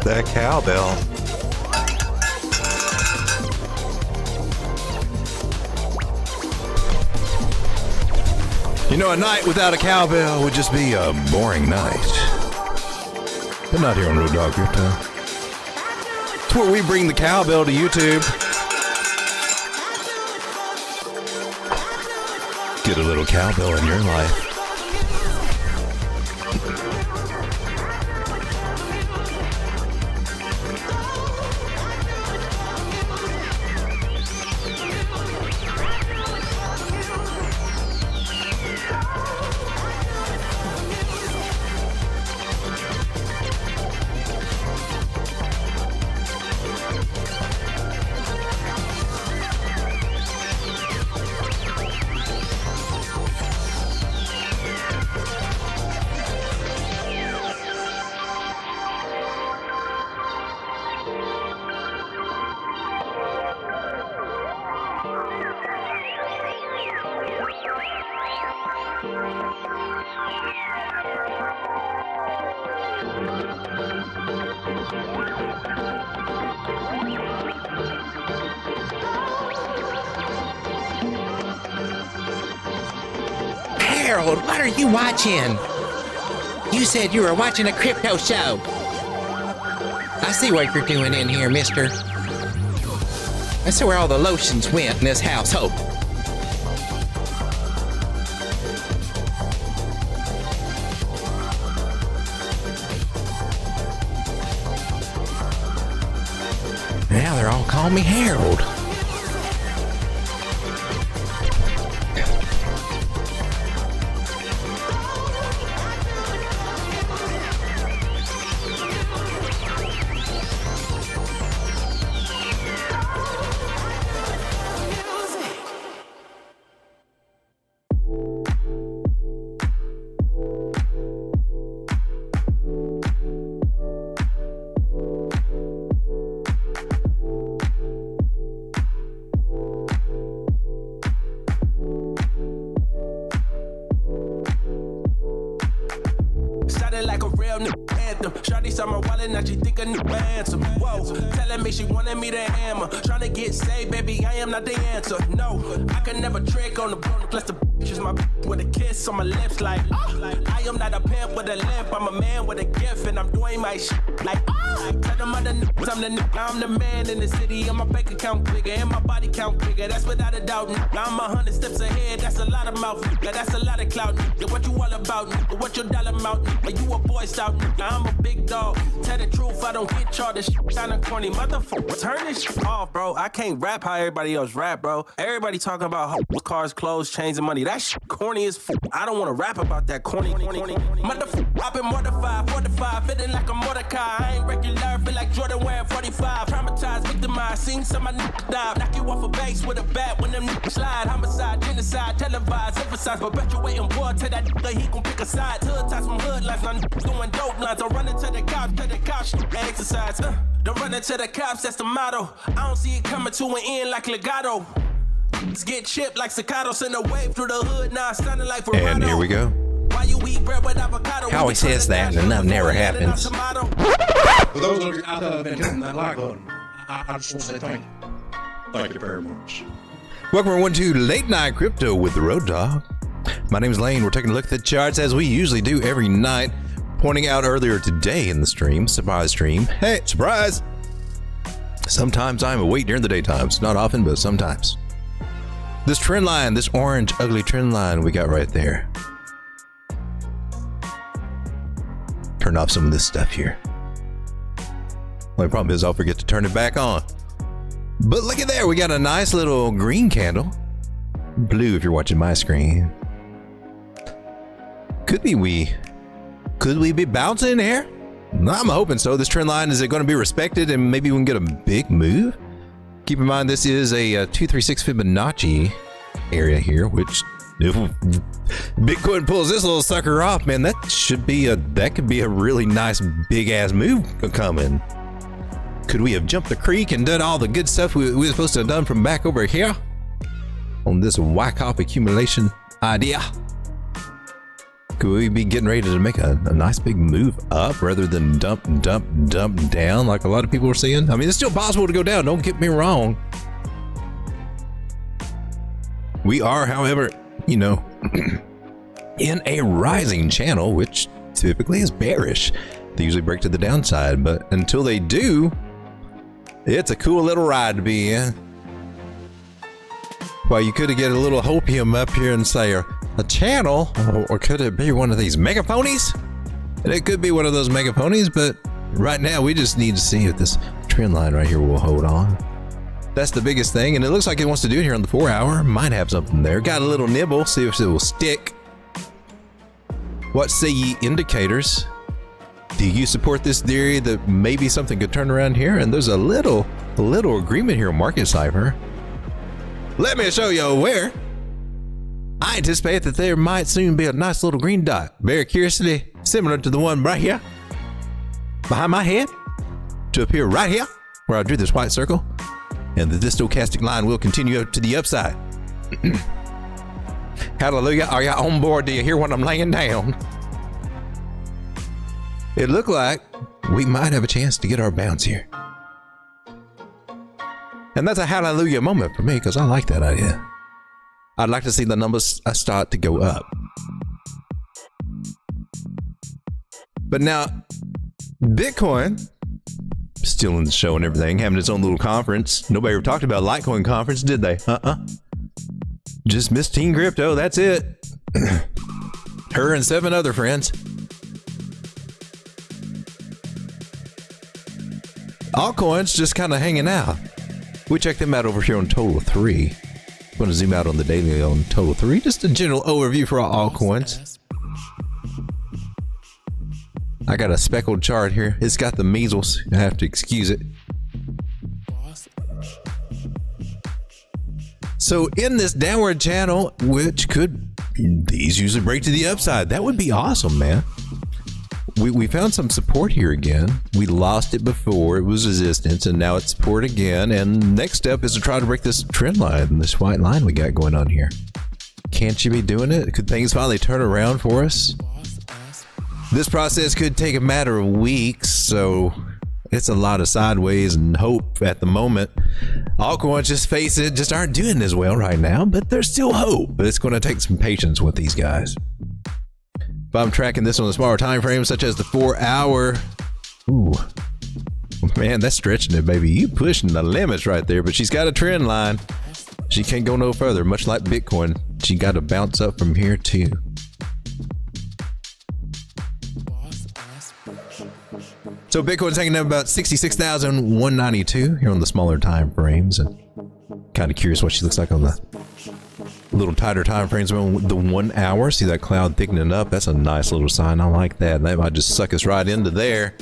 with that cowbell. You know, a night without a cowbell would just be a boring night. But not here on Road Dog Crypto. It's where we bring the cowbell to YouTube. Get a little cowbell in your life. Harold, what are you watching? You said you were watching a crypto show. I see what you're doing in here, mister. I see where all the lotions went in this household. Now they're all calling me Harold. Shawty saw my wallet, now she think a new ransom. Whoa, telling me she wanted me to hammer. Trying to get saved, baby, I am not the answer. No, I can never trick on the bone. Plus the bitch is my with a kiss on my lips, like I am not a pimp with a limp. I'm a man with a gift, and I'm doing my shit like tell them other niggas I'm the man in the city, and my bank account bigger, and my body count bigger. That's without a doubt. I'm 100 steps ahead. That's a lot of mouth. That's a lot of clout. What you all about? What your dollar amount? Are you a boy scout? I'm a big dog. Tell the truth, I don't get y'all this shit kinda corny. Motherfucker, turn this shit off, bro. I can't rap how everybody else rap, bro. Everybody talking about cars, clothes, chains, and money. That shit corny as fuck. I don't want to rap about that corny. Motherfucker, I've been mortified, fortified, feeling like a Mordecai. I ain't regular, feel like Jordan wearing 45. Traumatized, victimized, seen some of my niggas die. Knock you off a base with a bat when them niggas slide. Homicide, genocide, televised, emphasize, perpetuating war. Tell that nigga he gon' pick a side. Hood ties from hood lines, now niggas doing dope lines. I'm running to the cops, exercise. Don't run into the cops, that's the motto. I don't see it coming to an end like legato. Let's get chipped like staccato, send a wave through the hood, now it's sounding like Verado. And here we go. Why you eat bread with avocado? He always says that, and that never happens. For those of you out there that have been hitting that like button, I just want to say thank you. Thank you very much. Welcome everyone to Late Night Crypto with the Road Dog. My name is Lane. We're taking a look at the charts as we usually do every night. Pointing out earlier today in the stream, surprise stream. Hey, surprise! Sometimes I'm awake during the daytimes. Not often, but sometimes. This trend line, this orange, ugly trend line we got right there. Turn off some of this stuff here. Only problem is I'll forget to turn it back on. But look at there, we got a nice little green candle. Blue if you're watching my screen. Could we be bouncing here? I'm hoping so. This trend line, is it going to be respected and maybe we can get a big move? Keep in mind this is a 236 Fibonacci area here, which if Bitcoin pulls this little sucker off, man, that could be a really nice big ass move coming. Could we have jumped the creek and done all the good stuff we were supposed to have done from back over here on this Wyckoff accumulation idea? Could we be getting ready to make a nice big move up rather than dump down like a lot of people are saying? I mean, it's still possible to go down, don't get me wrong. We are, however, you know, in a rising channel, which typically is bearish. They usually break to the downside, but until they do, it's a cool little ride to be in. Well, you could get a little hopium up here and say a channel, or could it be one of these mega ponies? And it could be one of those mega ponies, but right now we just need to see if this trend line right here will hold on. That's the biggest thing, and it looks like it wants to do it here on the 4 hour. Might have something there. Got a little nibble, see if it will stick. What say ye indicators? Do you support this theory that maybe something could turn around here? And there's a little agreement here on Market Cipher. Let me show you where. I anticipate that there might soon be a nice little green dot, very curiously similar to the one right here behind my head, to appear right here where I drew this white circle, and the stochastic line will continue to the upside. Hallelujah, are you on board? Do you hear what I'm laying down? It looked like we might have a chance to get our bounce here. And that's a hallelujah moment for me, because I like that idea. I'd like to see the numbers start to go up. But now, Bitcoin, still in the show and everything, having its own little conference. Nobody ever talked about Litecoin conference, did they? Just Miss Teen Crypto, that's it. Her and 7 other friends. Altcoins just kind of hanging out. We checked them out over here on Total 3. I'm going to zoom out on the daily on Total 3. Just a general overview for all altcoins. I got a speckled chart here. It's got the measles. I have to excuse it. So in this downward channel, which could, these usually break to the upside. That would be awesome, man. We found some support here again. We lost it before. It was resistance, and now it's support again. And next step is to try to break this trend line, this white line we got going on here. Can't you be doing it? Could things finally turn around for us? This process could take a matter of weeks, so it's a lot of sideways and hope at the moment. Altcoins, just face it, just aren't doing as well right now, but there's still hope. But it's going to take some patience with these guys. If I'm tracking this on the smaller time frames, such as the 4 hour, ooh, man, that's stretching it, baby. You pushing the limits right there, but she's got a trend line. She can't go no further, much like Bitcoin. She got to bounce up from here too. So Bitcoin's hanging up about 66,192 here on the smaller time frames, and kind of curious what she looks like on the little tighter time frames on the 1 hour. See that cloud thickening up? That's a nice little sign. I like that. That might just suck us right into there.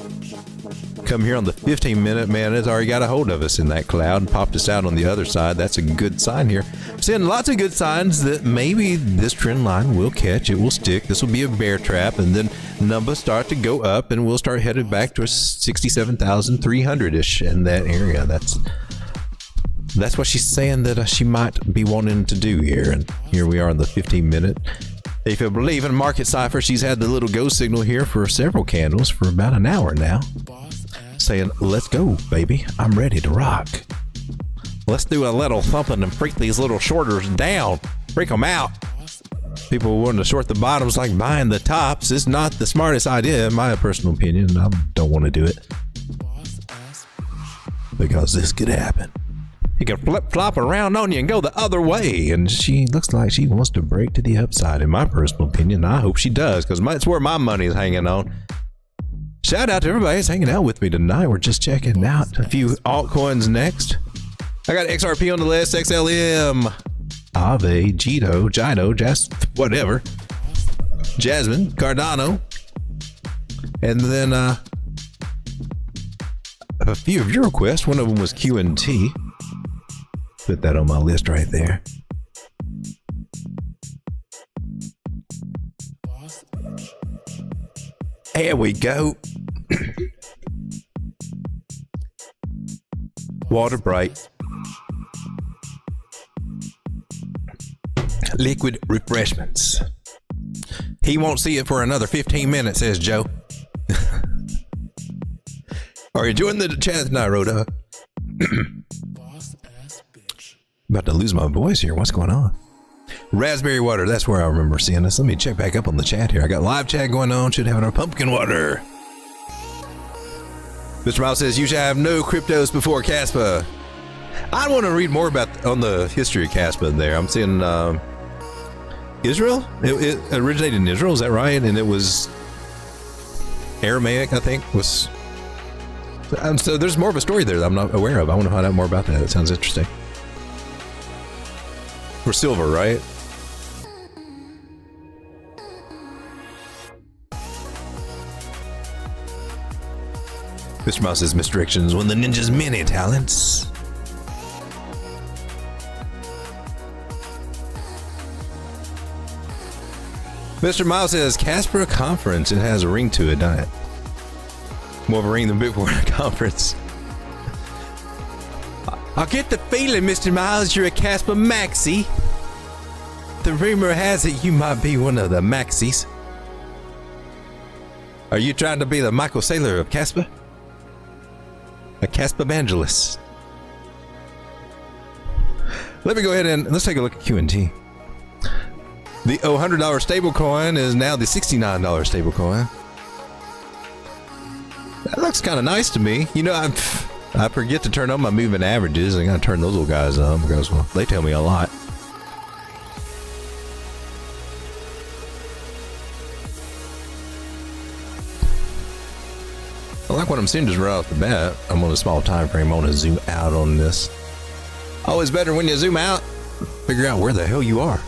Come here on the 15-minute, man, it's already got a hold of us in that cloud and popped us out on the other side. That's a good sign here. Seeing lots of good signs that maybe this trend line will catch. It will stick. This will be a bear trap, and then numbers start to go up, and we'll start headed back to 67,300-ish in that area. That's what she's saying that she might be wanting to do here. And here we are on the 15-minute. If you believe in Market Cipher, she's had the little go signal here for several candles for about an hour now, saying, let's go, baby. I'm ready to rock. Let's do a little something and freak these little shorters down. Freak them out. People wanting to short the bottoms like buying the tops. It's not the smartest idea, in my personal opinion. I don't want to do it, because this could happen. You can flip-flop around on you and go the other way. And she looks like she wants to break to the upside, in my personal opinion. I hope she does, because that's where my money is hanging on. Shout out to everybody who's hanging out with me tonight. We're just checking out a few altcoins next. I got XRP on the list, XLM, Aave, Gino, just whatever. Jasmine, Cardano. And then a few of your requests. One of them was QNT. Put that on my list right there. There we go. Water Bright. Liquid refreshments. He won't see it for another 15 minutes, says Joe. Are you enjoying the chat tonight, Rhoda? About to lose my voice here. What's going on? Raspberry water. That's where I remember seeing this. Let me check back up on the chat here. I got live chat going on. Should have our pumpkin water. Mr. Miles says, you should have no cryptos before Caspa. I want to read more about on the history of Caspa there. I'm seeing Israel. It originated in Israel. Is that right? And it was Aramaic, I think. So there's more of a story there that I'm not aware of. I want to find out more about that. It sounds interesting. For silver, right? Mr. Mouse says misdirections when the ninja's many talents. Mr. Miles says Casper conference. It has a ring to it, doesn't it? More of a ring than Bitcoin conference. I get the feeling, Mr. Miles, you're a Casper maxi. The rumor has it you might be one of the maxis. Are you trying to be the Michael Saylor of Casper? A Casper evangelist. Let me go ahead and let's take a look at QNT. The $100 stablecoin is now the $69 stablecoin. That looks kind of nice to me. You know, I forget to turn on my moving averages. I gotta turn those little guys on because, well, they tell me a lot. I like what I'm seeing just right off the bat. I'm on a small time frame. I want to zoom out on this. Always better when you zoom out, figure out where the hell you are.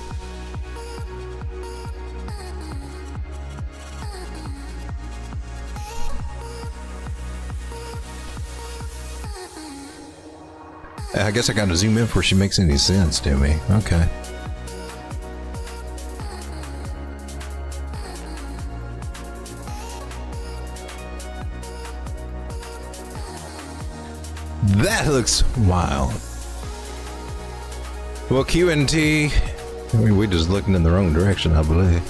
I guess I got to zoom in before she makes any sense to me. Okay. That looks wild. Well, QNT, I mean, we're just looking in the wrong direction, I believe.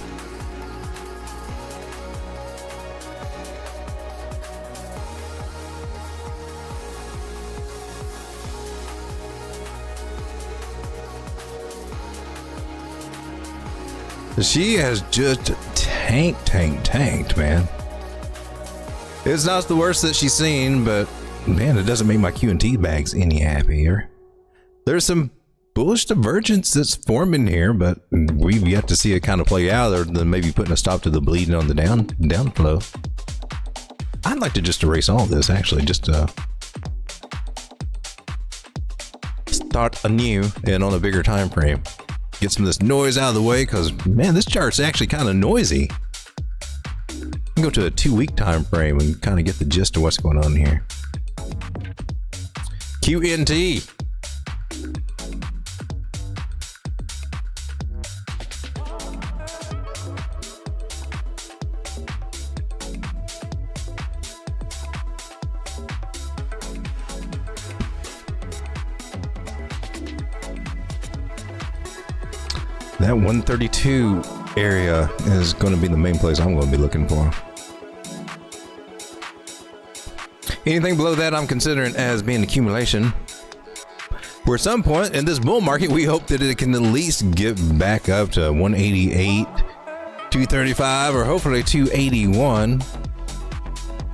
She has just tanked, man. It's not the worst that she's seen, but man, it doesn't make my QNT bags any happier. There's some bullish divergence that's forming here, but we've yet to see it kind of play out, other than maybe putting a stop to the bleeding on the downflow. I'd like to just erase all this, actually, just start anew and on a bigger time frame. Get some of this noise out of the way, because man, this chart's actually kind of noisy. Go to a 2-week time frame and kind of get the gist of what's going on here. QNT. That 132 area is going to be the main place I'm going to be looking for. Anything below that I'm considering as being accumulation. For at some point in this bull market, we hope that it can at least get back up to 188, 235, or hopefully 281.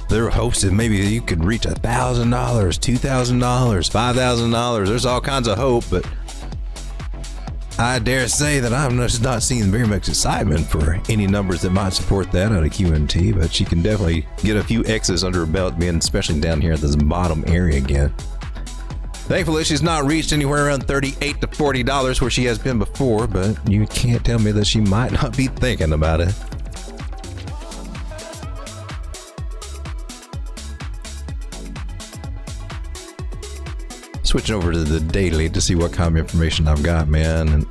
There are hopes that maybe you could reach $1,000, $2,000, $5,000. There's all kinds of hope, but I dare say that I'm just not seeing very much excitement for any numbers that might support that out of QNT, but she can definitely get a few X's under her belt, being especially down here at this bottom area again. Thankfully, she's not reached anywhere around $38 to $40 where she has been before, but you can't tell me that she might not be thinking about it. Switching over to the daily to see what kind of information I've got, man. And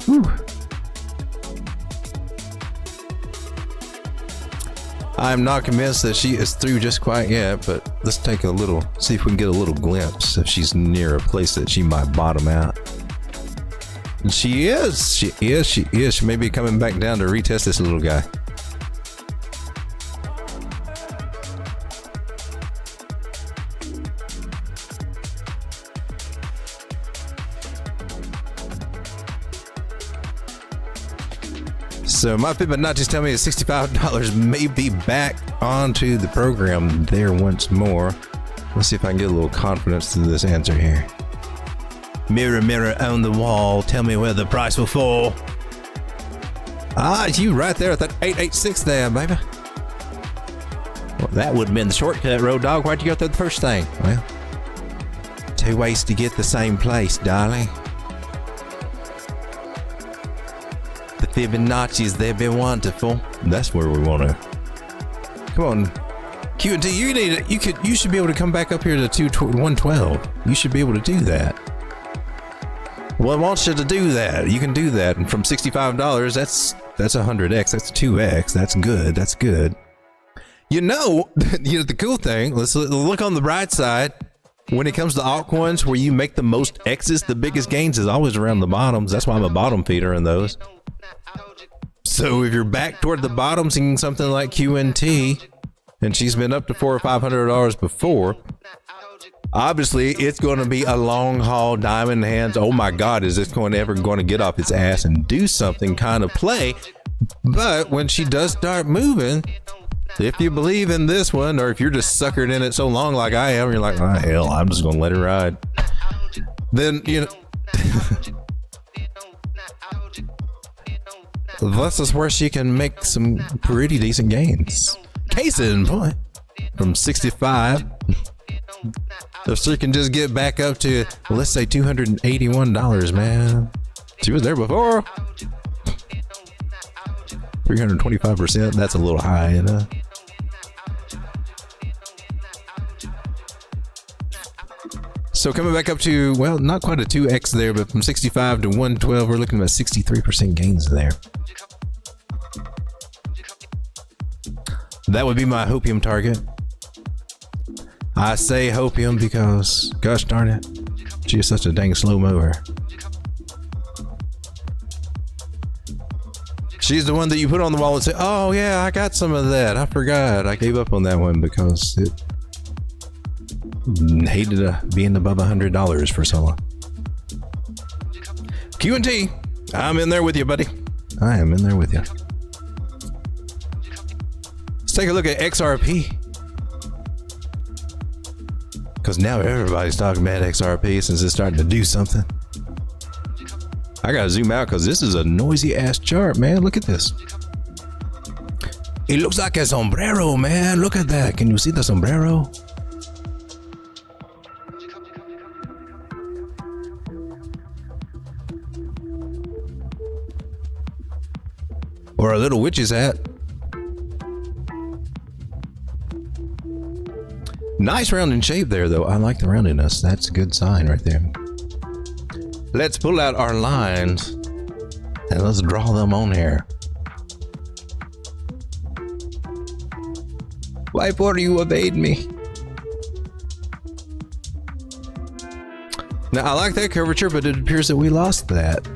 I'm not convinced that she is through just quite yet, but let's take a little, see if we can get a little glimpse if she's near a place that she might bottom out. And she is. She may be coming back down to retest this little guy. So my Fibonacci's telling me that $65 may be back onto the program there once more. Let's see if I can get a little confidence to this answer here. Mirror, mirror on the wall, tell me where the price will fall. Ah, you right there at that 886 there, baby. Well, that would have been the shortcut, Road Dog. Why'd you go through the first thing? Well, 2 ways to get the same place, darling. The Fibonacci's, they've been wonderful. That's where we want to. Come on, Q&T, you need it. You should be able to come back up here to 112. You should be able to do that. Well, I want you to do that. You can do that. And from $65, that's 100x. That's 2x. That's good. That's good. You know, the cool thing, let's look on the bright side. When it comes to altcoins, where you make the most X's, the biggest gains is always around the bottoms. That's why I'm a bottom feeder in those. So if you're back toward the bottom, seeing something like Q&T, and she's been up to $400 or $500 before, obviously it's going to be a long haul diamond hands. Oh my God, is this ever going to get off its ass and do something kind of play? But when she does start moving, if you believe in this one, or if you're just suckered in it so long like I am, you're like, oh, hell, I'm just going to let it ride. Then, you know, this is where she can make some pretty decent gains. Case in point, from 65, if she can just get back up to, let's say, $281, man. She was there before. 325%, that's a little high, you know. So coming back up to, well, not quite a 2x there, but from 65 to 112, we're looking at 63% gains there. That would be my hopium target. I say hopium because, gosh darn it, she is such a dang slow mover. She's the one that you put on the wall and say, oh yeah, I got some of that. I forgot. I gave up on that one because it hated being above $100 for so long. Q&T, I'm in there with you, buddy. I am in there with you. Let's take a look at XRP. Because now everybody's talking about XRP since it's starting to do something. I gotta zoom out because this is a noisy ass chart, man. Look at this. It looks like a sombrero, man. Look at that. Can you see the sombrero? Or a little witch's hat. Nice rounding shape there, though. I like the roundedness. That's a good sign right there. Let's pull out our lines and let's draw them on here. Why for you evade me? Now I like that curvature, but it appears that we lost that.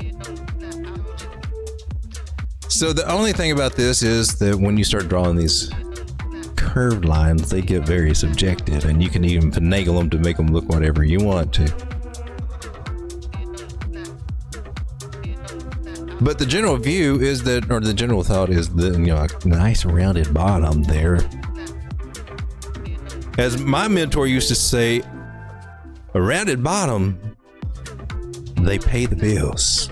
So the only thing about this is that when you start drawing these curved lines, they get very subjective, and you can even finagle them to make them look whatever you want to. But the general view is that, or the general thought is that, you know, a nice rounded bottom there. As my mentor used to say, a rounded bottom, they pay the bills.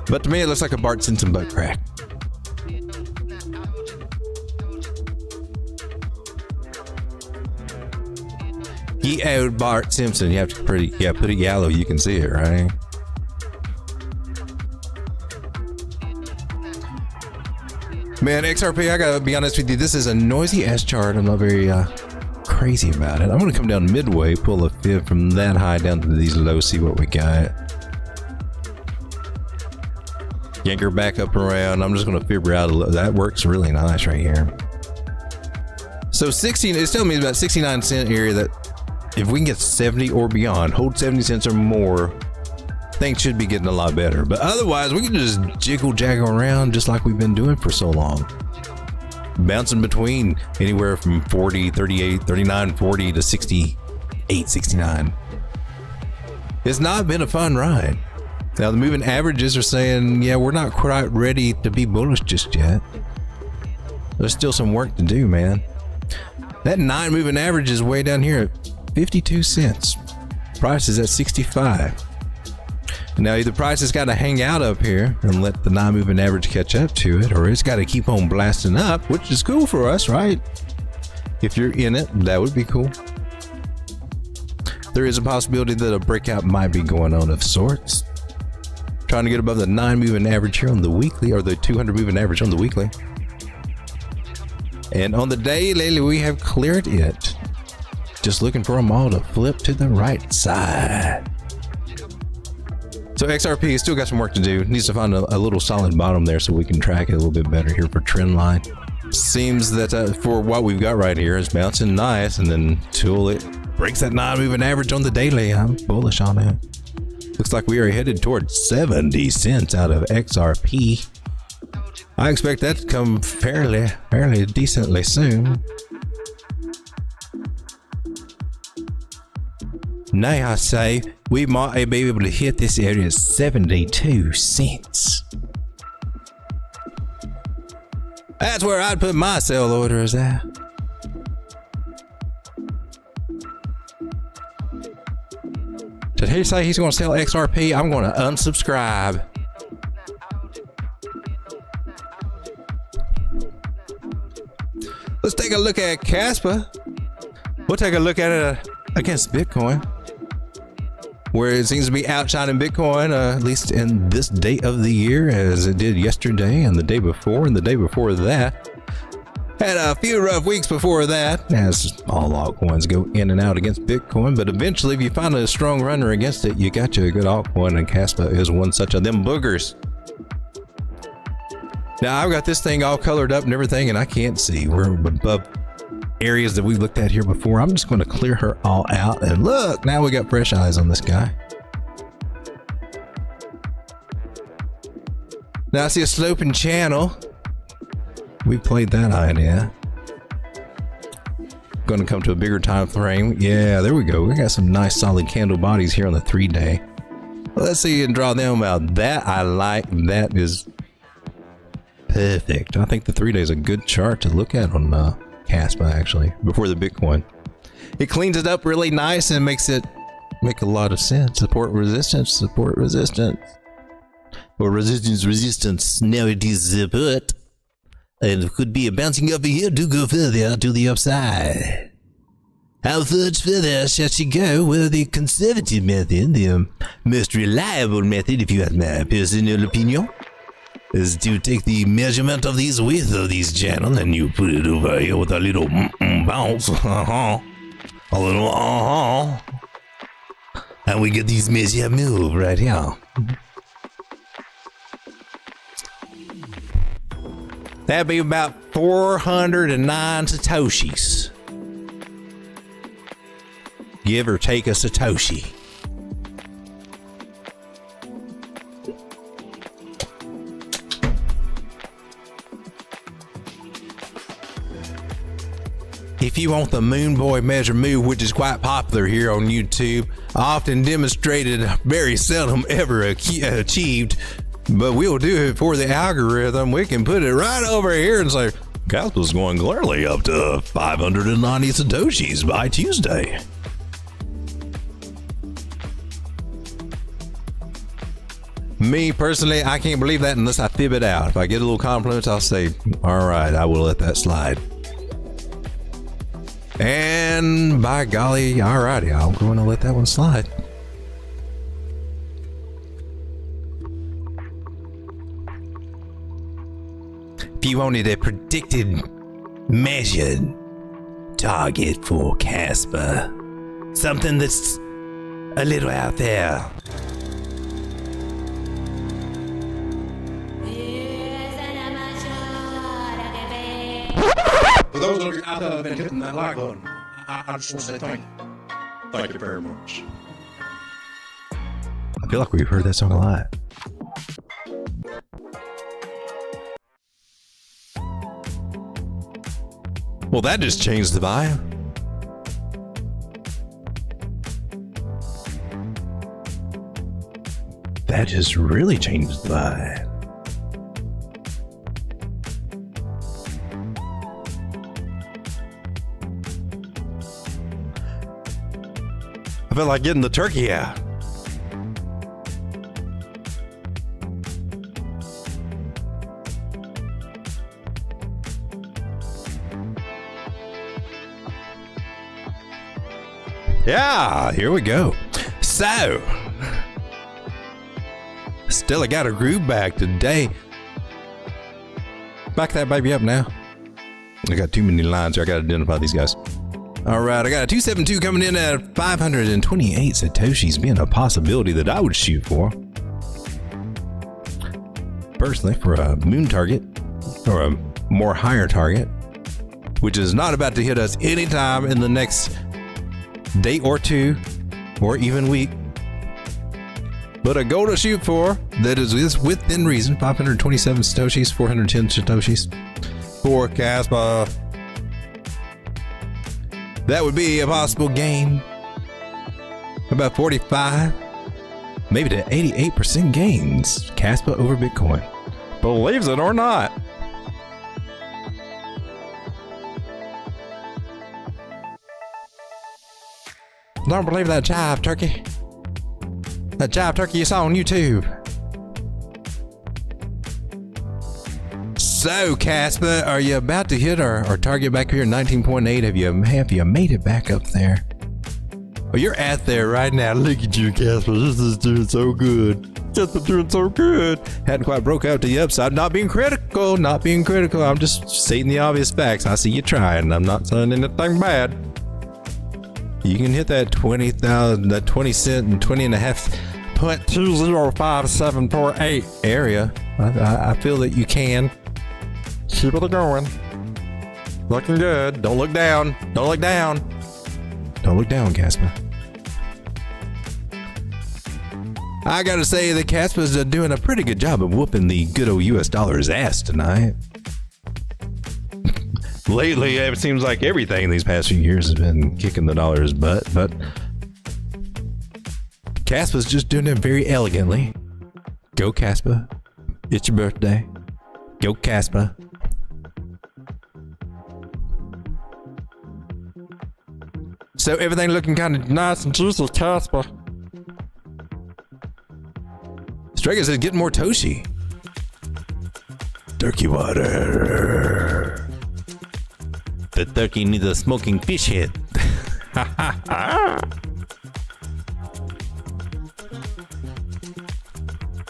But to me, it looks like a Bart Simpson butt crack. Ye old Bart Simpson. You have to put it yellow. You can see it, right? Man, XRP, I gotta be honest with you. This is a noisy ass chart. I'm not very crazy about it. I'm gonna come down midway, pull a fib from that high down to these lows, see what we got. Yank her back up around. I'm just gonna figure out a little. That works really nice right here. So 16, it's telling me about 69 cent area that if we can get 70 or beyond, hold 70 cents or more, things should be getting a lot better. But otherwise, we can just jiggle around just like we've been doing for so long. Bouncing between anywhere from 40, 38, 39, 40 to 68, 69. It's not been a fun ride. Now the moving averages are saying, yeah, we're not quite ready to be bullish just yet. There's still some work to do, man. That 9 moving average is way down here at 52 cents. Price is at 65. Now either price has got to hang out up here and let the 9 moving average catch up to it, or it's got to keep on blasting up, which is cool for us, right? If you're in it, that would be cool. There is a possibility that a breakout might be going on of sorts. Trying to get above the 9 moving average here on the weekly, or the 200 moving average on the weekly. And on the daily, we have cleared it. Just looking for them all to flip to the right side. So XRP has still got some work to do. Needs to find a little solid bottom there so we can track it a little bit better here for trend line. Seems that for what we've got right here, it's bouncing nice, and then until it breaks that 9 moving average on the daily, I'm bullish on it. Looks like we are headed towards 70 cents out of XRP. I expect that to come fairly decently soon. Now I say we might be able to hit this area at 72 cents. That's where I'd put my sell orders at. Did he say he's going to sell XRP? I'm going to unsubscribe. Let's take a look at Casper. We'll take a look at it against Bitcoin, where it seems to be outshining Bitcoin, at least in this day of the year, as it did yesterday and the day before and the day before that. Had a few rough weeks before that, as all altcoins go in and out against Bitcoin, but eventually if you find a strong runner against it, you got you a good altcoin, and Casper is one such of them boogers. Now I've got this thing all colored up and everything, and I can't see. We're above areas that we've looked at here before. I'm just going to clear her all out, and look, now we got fresh eyes on this guy. Now I see a sloping channel. We played that idea. Going to come to a bigger time frame. Yeah, there we go. We got some nice solid candle bodies here on the 3-day. Let's see and draw them out. That I like. That is perfect. I think the 3-day is a good chart to look at on Casper, actually, before the Bitcoin. It cleans it up really nice and makes it make a lot of sense. Support, resistance, support, resistance. Or resistance, resistance. Now it is support. And it could be a bouncing over here to go further to the upside. How much further shall she go? Well, the conservative method, the most reliable method, if you have my personal opinion, is to take the measurement of these width of these channels and you put it over here with a little bounce, a little and we get these measure move right here. That'd be about 409 Satoshis. Give or take a Satoshi. If you want the Moon Boy measure move, which is quite popular here on YouTube, often demonstrated, very seldom ever achieved, but we'll do it for the algorithm. We can put it right over here and say, Casper's going clearly up to 590 Satoshis by Tuesday. Me personally, I can't believe that unless I fib it out. If I get a little confidence, I'll say, all right, I will let that slide. And by golly, alrighty, I'm going to let that one slide. If you wanted a predicted, measured target for Casper, something that's a little out there. For those of you out there that have been hitting that like button, I just want to say thank you. Thank you very much. I feel like we've heard that song a lot. Well, that just changed the vibe. That just really changed the vibe. I feel like getting the turkey out. Yeah, here we go. So, still I got a groove back today. Back that baby up now. I got too many lines here. I got to identify these guys. All right, I got a 272 coming in at 528 Satoshis, being a possibility that I would shoot for. Personally, for a moon target, or a more higher target, which is not about to hit us anytime in the next day or two, or even week. But a goal to shoot for that is within reason. 527 Satoshis, 410 Satoshis. Forecast that would be a possible gain. About 45, maybe to 88% gains. Caspa over Bitcoin. Believes it or not. Don't believe that jive turkey. That jive turkey you saw on YouTube. So, Caspa, are you about to hit our target back here, 19.8? Have you made it back up there? Well, you're at there right now. Look at you, Caspa. This is doing so good. Just doing so good. Hadn't quite broke out to the upside. Not being critical. I'm just stating the obvious facts. I see you trying. I'm not saying anything bad. You can hit that 20,000, that 20 cent and 20 and a half 0.205748 area. I feel that you can. Keep it going. Looking good. Don't look down. Don't look down. Don't look down, Caspa. I gotta say that Caspa's doing a pretty good job of whooping the good old US dollar's ass tonight. Lately, it seems like everything these past few years has been kicking the dollar's butt, but Caspa's just doing it very elegantly. Go, Caspa. It's your birthday. Go, Caspa. So everything looking kind of nice and juicy, Caspa. Strega says get more Toshi. Turkey water. The turkey needs a smoking fish head.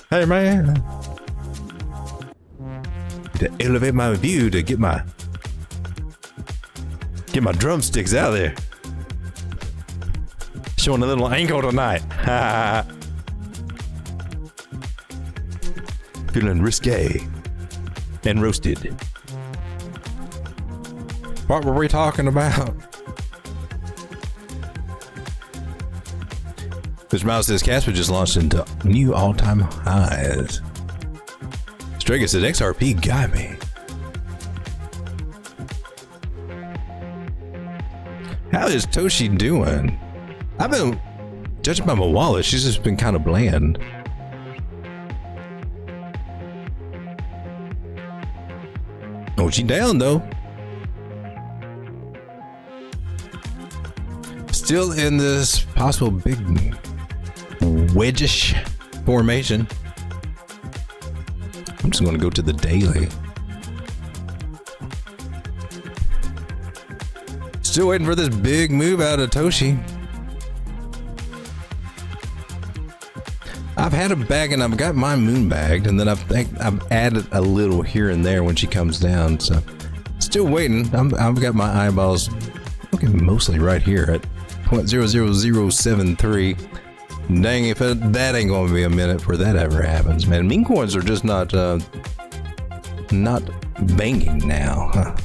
Hey man. To elevate my view to get my drumsticks out there. Showing a little ankle tonight. Feeling risque and roasted. What were we talking about? Mr. Mouse says Casper just launched into new all-time highs. Strega says XRP got me. How is Toshi doing? I've been judging by my wallet. She's just been kind of bland. Oh, she down though. Still in this possible big wedge-ish formation. I'm just going to go to the daily. Still waiting for this big move out of Toshi. I've had a bag and I've got my moon bagged, and then I've added a little here and there when she comes down. So still waiting. I've got my eyeballs looking mostly right here at 0.00073. Dang, if that ain't gonna be a minute before that ever happens, man. Meme coins are just not banging now, huh?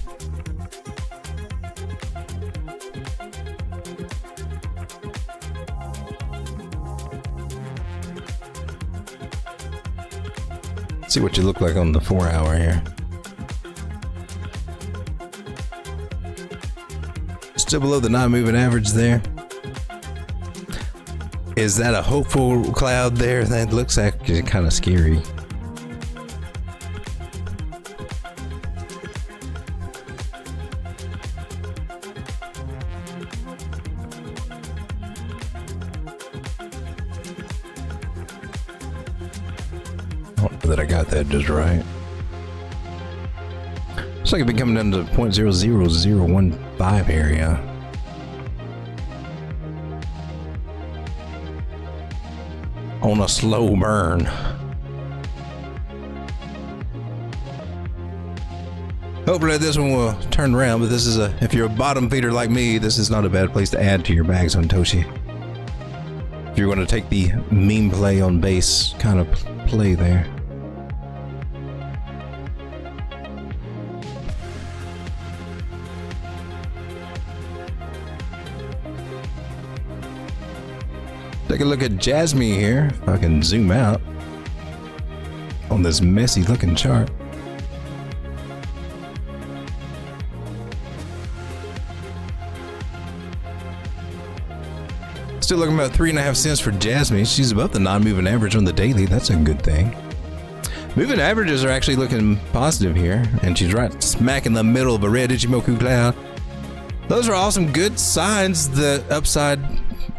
See what you look like on the 4 hour here. Still below the non-moving average there. Is that a hopeful cloud there? That looks actually kind of scary. That I got that just right. Looks like I've been coming down to 0.00015 area. On a slow burn. Hopefully this one will turn around, but this is if you're a bottom feeder like me, this is not a bad place to add to your bags on Toshi. If you're going to take the meme play on base kind of play there. Take a look at Jasmine here, if I can zoom out on this messy looking chart. Still looking about 3.5 cents for Jasmine. She's above the non-moving average on the daily. That's a good thing. Moving averages are actually looking positive here, and she's right smack in the middle of a red Ichimoku cloud. Those are all some good signs. The upside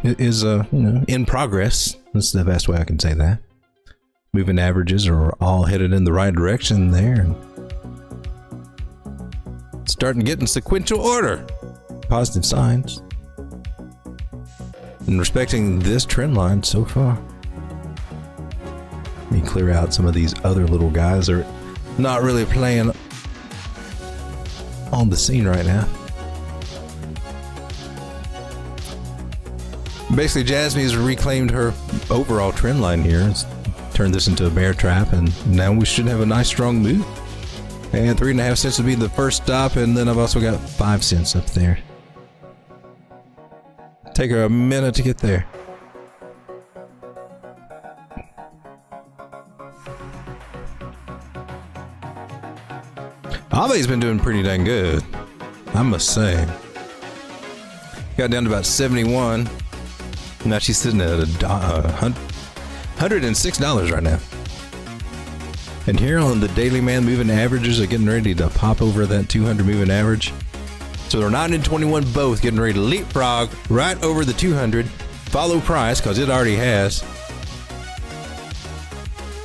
is in progress. That's the best way I can say that. Moving averages are all headed in the right direction there. Starting to get in sequential order. Positive signs. And respecting this trend line so far. Let me clear out some of these other little guys that are not really playing on the scene right now. Basically, Jasmine's reclaimed her overall trend line here. It's turned this into a bear trap, and now we should have a nice strong move. And 3.5 cents would be the first stop, and then I've also got 5 cents up there. Take her a minute to get there. Ave's been doing pretty dang good, I must say. Got down to about 71. Now she's sitting at $106 right now. And here on the daily man, moving averages are getting ready to pop over that 200 moving average. So they're 9 and 21 both getting ready to leapfrog right over the 200. Follow price because it already has.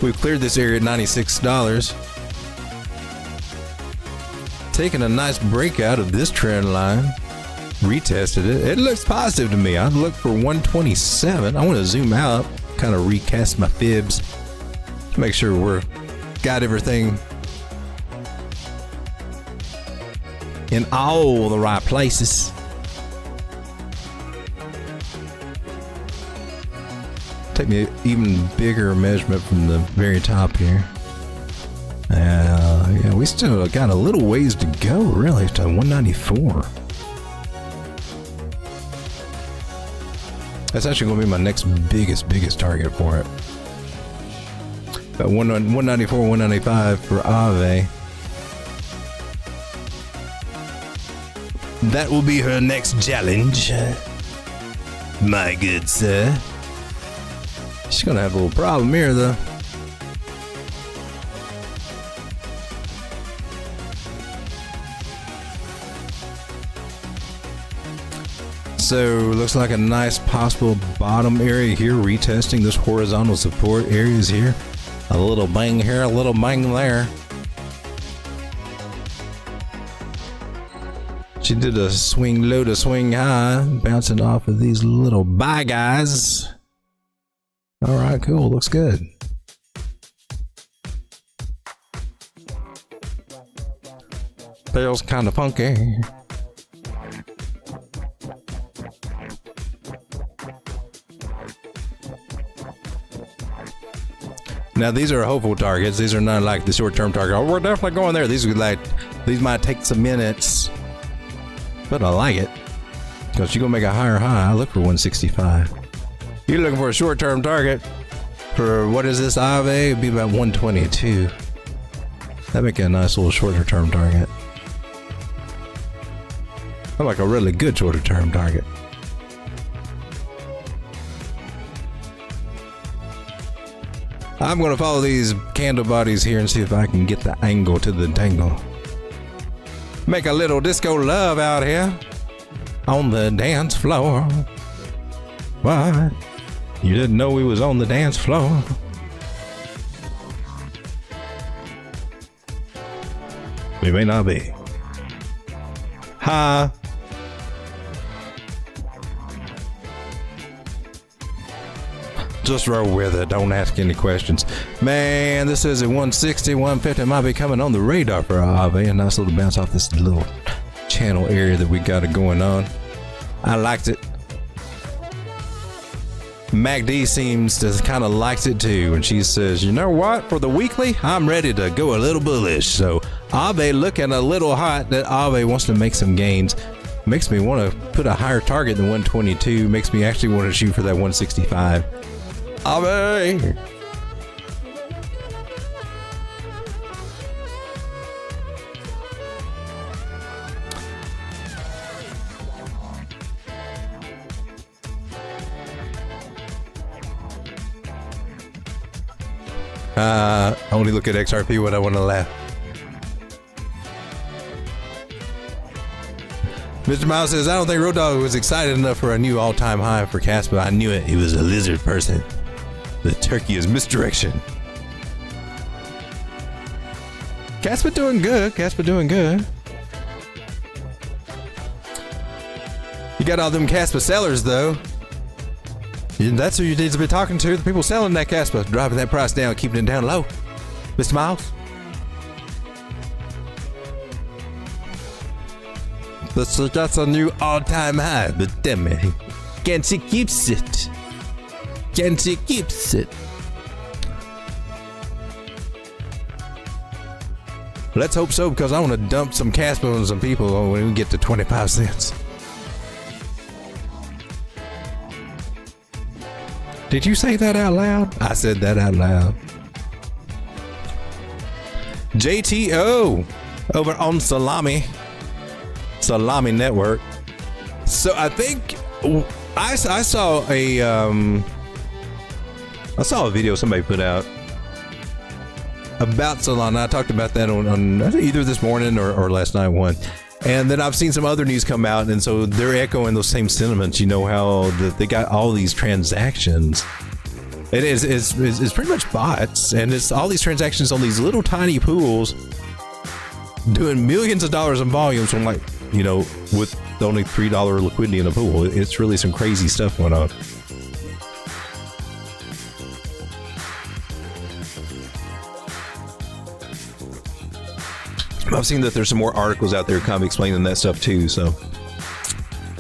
We've cleared this area at $96. Taking a nice breakout of this trend line. Retested it. It looks positive to me. I'd look for 127. I want to zoom out, kind of recast my fibs, make sure we're got everything in all the right places. Take me an even bigger measurement from the very top here. Yeah, we still got a little ways to go, really, to 194. That's actually going to be my next biggest target for it. About 194, 195 for Ave. That will be her next challenge. My good sir. She's going to have a little problem here, though. So looks like a nice possible bottom area here, retesting this horizontal support areas here. A little bang here, a little bang there. She did a swing low to swing high, bouncing off of these little buy guys. All right, cool, looks good. Feels kind of funky. Now these are hopeful targets. These are not like the short-term target. Oh, we're definitely going there. These might take some minutes, but I like it because you're gonna make a higher high. I look for 165. You're looking for a short-term target for what is this Ave? It'd be about 122. That'd make a nice little shorter-term target. I like a really good shorter-term target. I'm gonna follow these candle bodies here and see if I can get the angle to the dangle. Make a little disco love out here on the dance floor. What? You didn't know we was on the dance floor? We may not be. Hi. Just roll with it. Don't ask any questions. Man, this is a 160, 150 might be coming on the radar for Ave. A nice little bounce off this little channel area that we got it going on. I liked it. MacD seems to kind of likes it too, and she says, you know what, for the weekly I'm ready to go a little bullish. So Ave looking a little hot. That Ave wants to make some gains. Makes me want to put a higher target than 122. Makes me actually want to shoot for that 165. Ave. Only look at XRP when I want to laugh. Mr. Miles says, I don't think Road Dogg was excited enough for a new all-time high for Casper. I knew it. He was a lizard person. The turkey is misdirection. Casper doing good. Casper doing good. You got all them Casper sellers, though. That's who you need to be talking to. The people selling that Casper, driving that price down, keeping it down low. Mr. Miles? That's a new all-time high, but damn it. Can't she keeps it? Can't she keeps it? Let's hope so, because I want to dump some Casper on some people when we get to 25 cents. Did you say that out loud? I said that out loud. JTO over on Salami Network. So I think I saw a video somebody put out about Solana. I talked about that on either this morning or last night one. And then I've seen some other news come out, and so they're echoing those same sentiments. You know how they got all these transactions. It's pretty much bots, and it's all these transactions on these little tiny pools doing millions of dollars in volume. So I'm like, you know, with only $3 liquidity in a pool, it's really some crazy stuff going on. I've seen that there's some more articles out there kind of explaining that stuff too, so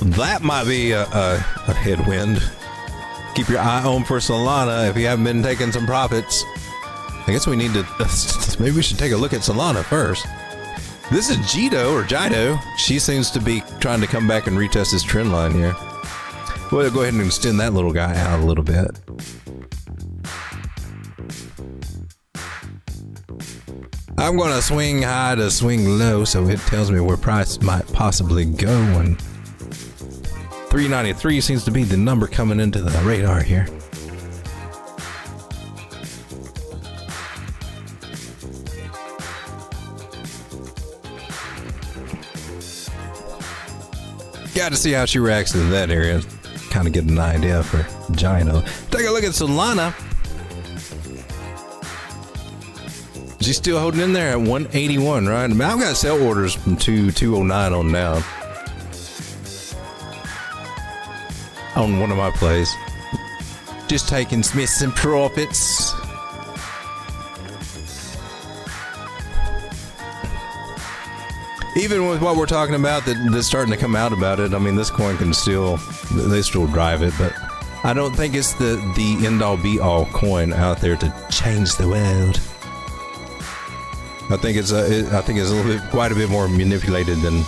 that might be a headwind. Keep your eye on for Solana if you haven't been taking some profits. I guess we need to, maybe we should take a look at Solana first. This is Jido. She seems to be trying to come back and retest this trend line here. We'll go ahead and extend that little guy out a little bit. I'm going to swing high to swing low, so it tells me where price might possibly go. And 393 seems to be the number coming into the radar here. Got to see how she reacts to that area. Kind of get an idea for Gino. Take a look at Solana. She's still holding in there at 181, right? I mean, I've got sell orders from 209 on down on one of my plays. Just taking some profits. Even with what we're talking about that's starting to come out about it, I mean, this coin can still, they still drive it, but I don't think it's the end all be all coin out there to change the world. I think it's a little bit, quite a bit more manipulated than.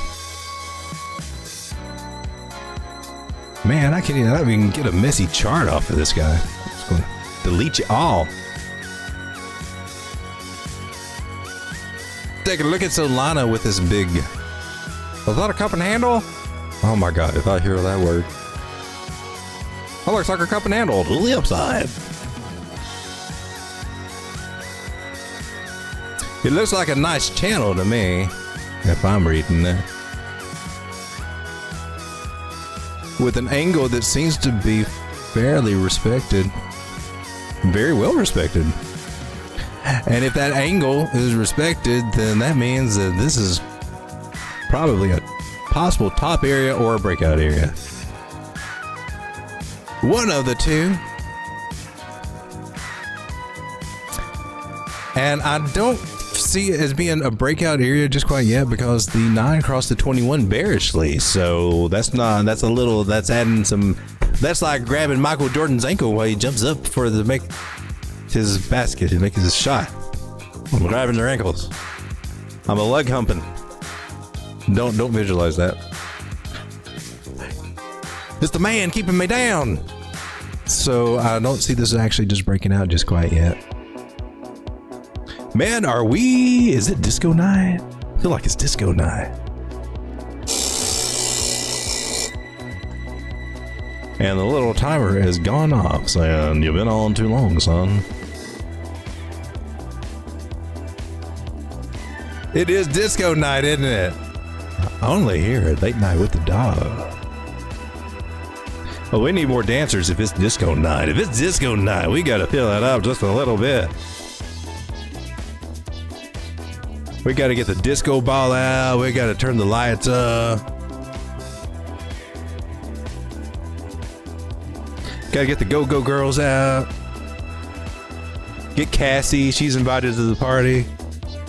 Man, I can't even get a messy chart off of this guy. It's going to delete you all. Take a look at Solana with this big. Was that a cup and handle? Oh my god! If I hear that word, that looks like a cup and handle to the upside. It looks like a nice channel to me, if I'm reading that. With an angle that seems to be fairly respected. Very well respected. And if that angle is respected, then that means that this is probably a possible top area or a breakout area. One of the two. And I don't see it as being a breakout area just quite yet because the 9 crossed the 21 bearishly. So that's adding some, that's like grabbing Michael Jordan's ankle while he jumps up for the make his basket, to make his shot. I'm grabbing their ankles. I'm a leg humping. Don't visualize that. It's the man keeping me down. So I don't see this actually just breaking out just quite yet. Man, is it disco night? I feel like it's disco night. And the little timer has gone off saying, you've been on too long, son. It is disco night, isn't it? Only here at Late Night with the Dog. Oh, we need more dancers if it's disco night. If it's disco night, we gotta fill it up just a little bit. We gotta get the disco ball out. We gotta turn the lights up. Gotta get the go-go girls out. Get Cassie. She's invited to the party.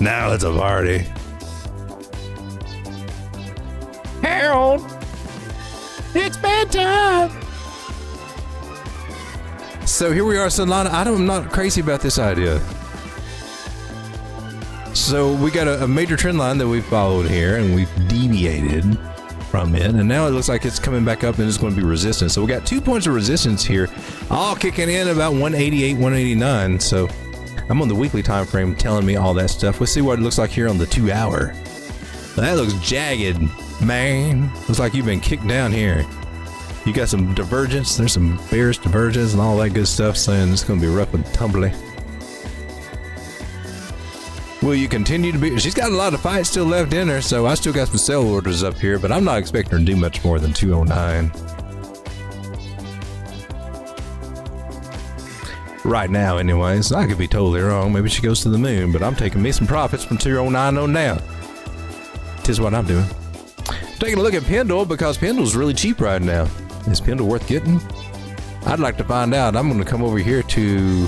Now it's a party. Harold, it's bedtime. So here we are, Solana. I'm not crazy about this idea. So we got a major trend line that we followed here, and we've deviated from it, and now it looks like it's coming back up and it's going to be resistance. So we got 2 points of resistance here, all kicking in about 188, 189. So I'm on the weekly time frame telling me all that stuff. Let's see what it looks like here on the 2 hour. That looks jagged, man. Looks like you've been kicked down here. You got some divergence. There's some bearish divergence and all that good stuff, saying it's going to be rough and tumbly. Will you continue to be? She's got a lot of fight still left in her, so I still got some sell orders up here, but I'm not expecting her to do much more than 209. Right now, anyways. I could be totally wrong. Maybe she goes to the moon, but I'm taking me some profits from 209 on down. Tis what I'm doing. Taking a look at Pendle, because Pendle's really cheap right now. Is Pendle worth getting? I'd like to find out. I'm going to come over here to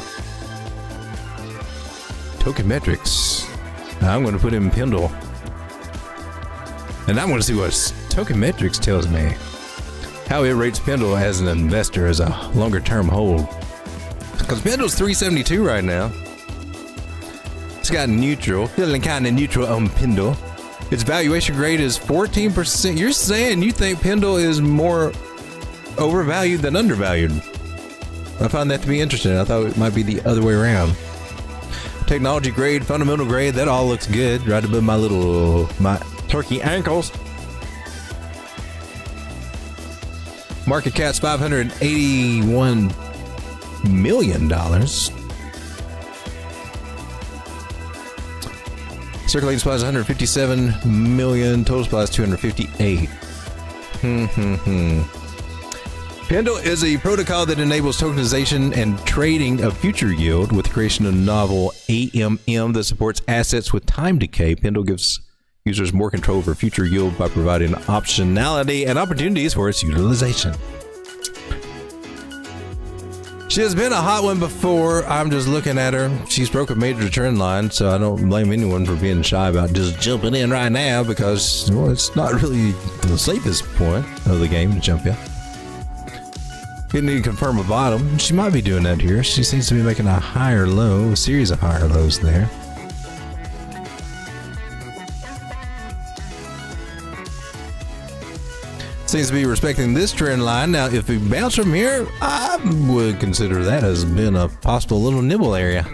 Tokenmetrics. I'm going to put in Pendle. And I'm going to see what Tokenmetrics tells me. How it rates Pendle as an investor, as a longer term hold. Because Pendle's 372 right now. It's got neutral. Feeling kind of neutral on Pendle. Its valuation grade is 14%. You're saying you think Pendle is more overvalued than undervalued. I find that to be interesting. I thought it might be the other way around. Technology grade, fundamental grade, that all looks good. Right above my turkey ankles. Market cap's $581 million. Circulating supply is 157 million. Total supply is 258. Pendle is a protocol that enables tokenization and trading of future yield with the creation of novel AMM that supports assets with time decay. Pendle gives users more control over future yield by providing optionality and opportunities for its utilization. She has been a hot one before. I'm just looking at her. She's broke a major trend line, so I don't blame anyone for being shy about just jumping in right now because, well, it's not really the safest point of the game to jump in. Didn't need to confirm a bottom. She might be doing that here. She seems to be making a higher low, a series of higher lows there. Seems to be respecting this trend line. Now, if we bounce from here, I would consider that as been a possible little nibble area.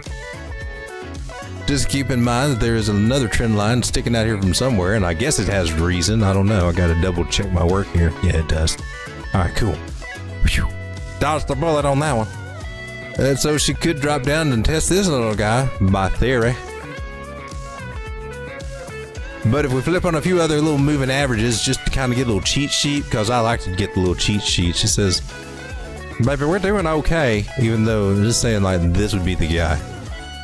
Just keep in mind that there is another trend line sticking out here from somewhere, and I guess it has reason. I don't know. I got to double check my work here. Yeah, it does. All right, cool. Whew. Dodged the bullet on that one. And so she could drop down and test this little guy, by theory. But if we flip on a few other little moving averages just to kind of get a little cheat sheet, because I like to get the little cheat sheet. She says, baby, we're doing okay, even though I'm just saying like this would be the guy.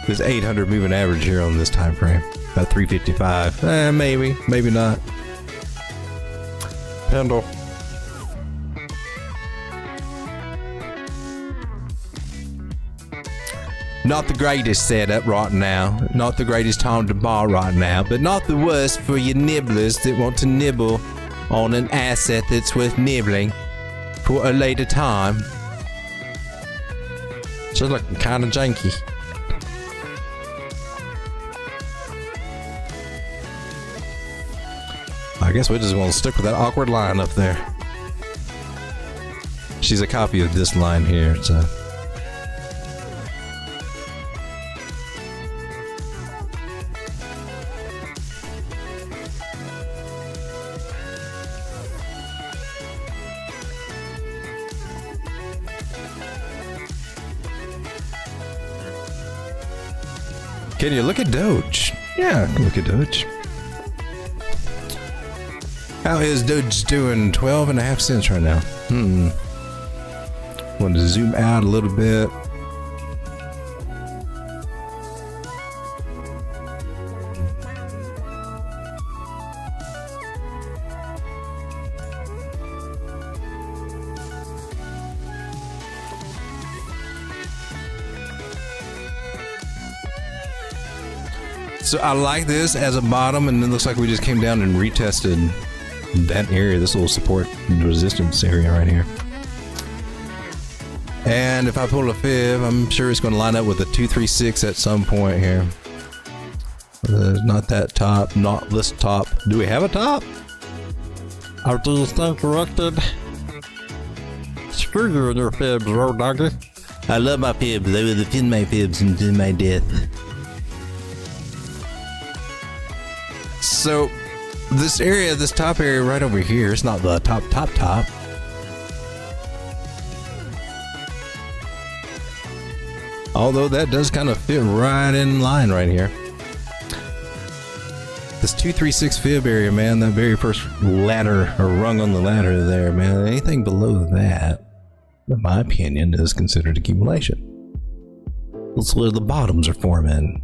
This 800 moving average here on this time frame, about 355. Maybe, maybe not. Pendle. Not the greatest setup right now. Not the greatest time to buy right now, but not the worst for you nibblers that want to nibble on an asset that's worth nibbling for a later time. It's just looking kind of janky. I guess we just want to stick with that awkward line up there. She's a copy of this line here, so. Can you look at Doge? Yeah, I can look at Doge. How is Doge doing? 12.5 cents right now. Want to zoom out a little bit. So I like this as a bottom, and it looks like we just came down and retested that area, this little support and resistance area right here. And if I pull a fib, I'm sure it's going to line up with a 236 at some point here. Not that top, not this top. Do we have a top? Are these things corrected? Screw you and your fibs, road doggy. I love my fibs. They will defend my fibs until my death. So this area, this top area right over here, it's not the top. Although that does kind of fit right in line right here. This 236 fib area, man, that very first ladder or rung on the ladder there, man, anything below that, in my opinion, is considered accumulation. That's where the bottoms are forming.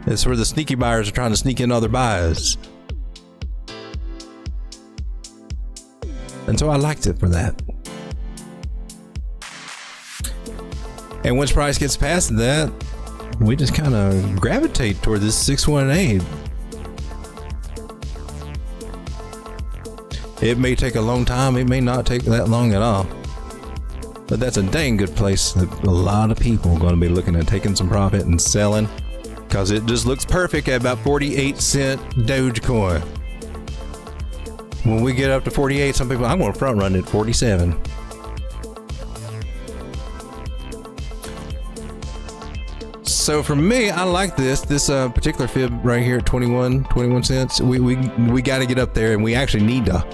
It's where the sneaky buyers are trying to sneak in other buys. And so I liked it for that. And once price gets past that, we just kind of gravitate toward this 618. It may take a long time, it may not take that long at all. But that's a dang good place that a lot of people are going to be looking at taking some profit and selling. Because it just looks perfect at about 48-cent Dogecoin. When we get up to 48, some people, I'm going to front run it at 47. So for me, I like this particular fib right here at 21 cents. We got to get up there, and we actually need to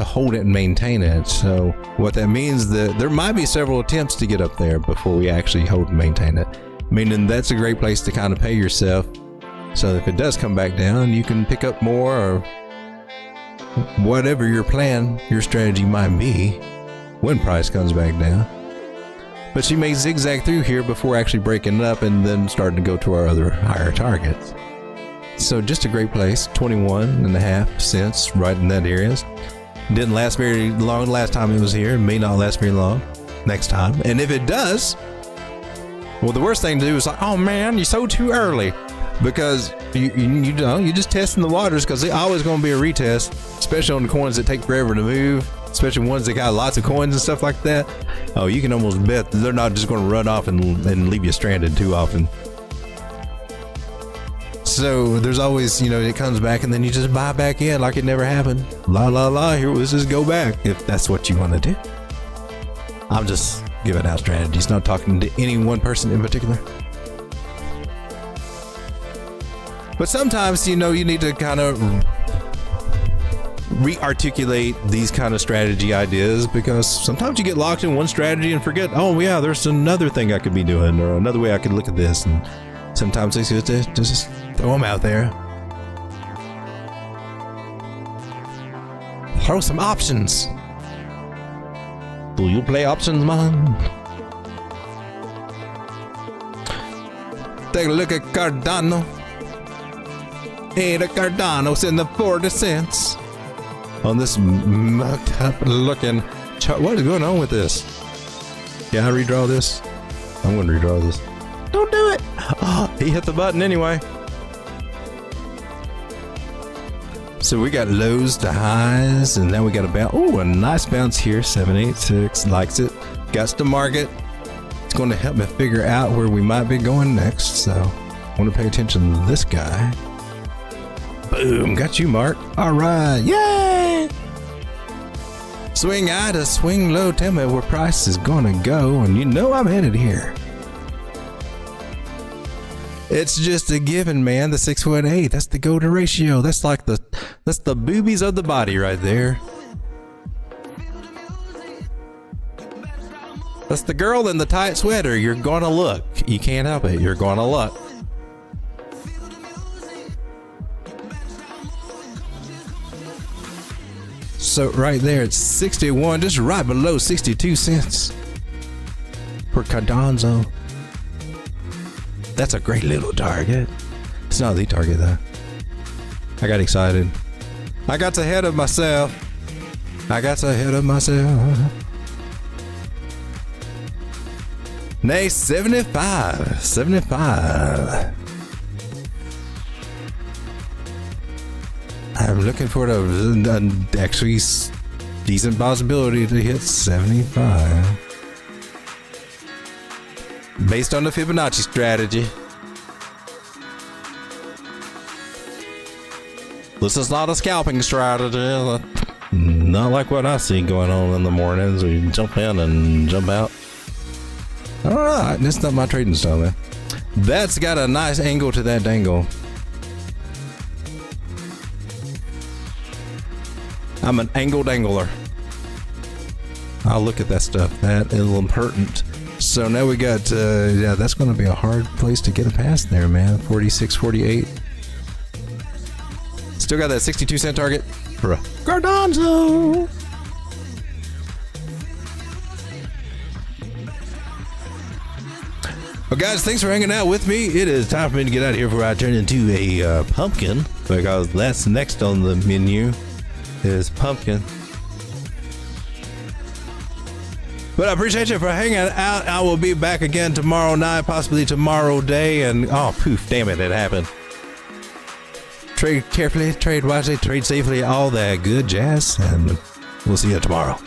hold it and maintain it. So what that means that there might be several attempts to get up there before we actually hold and maintain it. Meaning that's a great place to kind of pay yourself. So if it does come back down, you can pick up more or whatever your plan, your strategy might be when price comes back down. But she may zigzag through here before actually breaking it up and then starting to go to our other higher targets. So just a great place, 21.5 cents right in that area. Didn't last very long last time it was here. It may not last very long next time. And if it does, well, the worst thing to do is like, oh man, you sold too early, because you're just testing the waters, because they're always going to be a retest, especially on the coins that take forever to move, especially ones that got lots of coins and stuff like that. Oh, you can almost bet they're not just going to run off and leave you stranded too often. So there's always, it comes back and then you just buy back in like it never happened. Here, let's just go back if that's what you want to do. I'm just giving out strategies, not talking to any one person in particular. But sometimes, you need to kind of re-articulate these kind of strategy ideas, because sometimes you get locked in one strategy and forget, oh yeah, there's another thing I could be doing, or another way I could look at this. And sometimes they just Throw them out there. Throw some options. Do you play options, man? Take a look at Cardano. Hey, the Cardano's in the 40 cents. On this mucked up looking chart. What is going on with this? Can I redraw this? I'm going to redraw this. Don't do it. Oh, he hit the button anyway. So we got lows to highs, and now we got a bounce. Oh, a nice bounce here. 786 likes it. Got to market. It's going to help me figure out where we might be going next. So I want to pay attention to this guy. Boom, got you, Mark. All right, yay! Swing high to swing low. Tell me where price is going to go, and you know I'm headed here. It's just a given, man. The 618. That's the go-to ratio. That's like that's the boobies of the body right there. That's the girl in the tight sweater. You're gonna look. You can't help it. You're gonna look. So right there, it's 61, just right below 62 cents for Cardano. That's a great little target. It's not the target though. I got excited. I got ahead of myself. Nay, 75. I'm looking for the actually decent possibility to hit 75. Based on the Fibonacci strategy. This is not a scalping strategy. Not like what I see going on in the mornings. We jump in and jump out. Alright, that's not my trading style, man. That's got a nice angle to that dangle. I'm an angled angler. I'll look at that stuff. That is impertinent. So now we got, yeah, that's going to be a hard place to get a pass there, man. 46, 48. Still got that 62 cent target for a Cardano. Well, guys, thanks for hanging out with me. It is time for me to get out of here before I turn into a pumpkin, because that's next on the menu is pumpkin. But I appreciate you for hanging out. I will be back again tomorrow night, possibly tomorrow day. And oh, poof, damn it, it happened. Trade carefully, trade wisely, trade safely, all that good jazz. And we'll see you tomorrow.